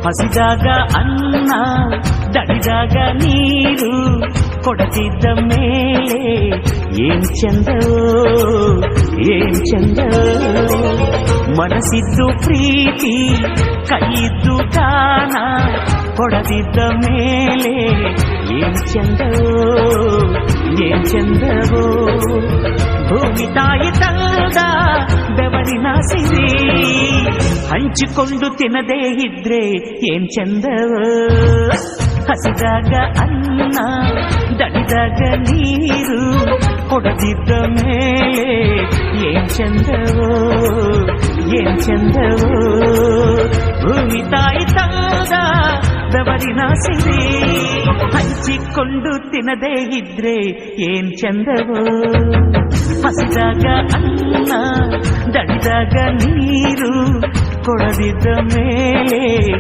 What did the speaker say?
ಹಸಿದಾಗ ಅನ್ನ ದಡಿದಾಗ ನೀರು ಕೊಡದಿದ್ದ ಮೇಲೆ ಏನ್ ಚಂದವೋ ಏನ್ ಚಂದವೋ ಮನಸ್ಸಿದ್ದು ಪ್ರೀತಿ ಕೈಯಿದ್ದು ದಾನ ಕೊಡದಿದ್ದ ಮೇಲೆ ಏನ್ ಚಂದವೋ ಏನ್ ಚಂದವೋ ಭೂಮಿ ತಾಯಿ ತಂದ ಬೆವರಿನ ಸಿರಿ ಹಂಚಿಕೊಂಡು ತಿನ್ನದೇ ಇದ್ರೆ ಏನ್ ಚಂದವೋ ಹಸಿದಾಗ ಅನ್ನ ದಡಿದಾಗ ನೀರು ಕೊಡದಿದ್ದ ಮೇಲೆ ಏನ್ ಚಂದವೋ ಏನ್ ಚಂದವೋ ಭೂಮಿ ತಾಯಿ ತಂದ ಬೆವರಿನ ಸಿರಿ ಹಂಚಿಕೊಂಡು ತಿನ್ನದೇ ಇದ್ರೆ ಏನ್ ಚಂದವೋ ಹಸಿದಾಗ ಅನ್ನ ದಡಿದಾಗ ನೀರು ಕೊಡದಿದ್ದ ಮೇಲೆ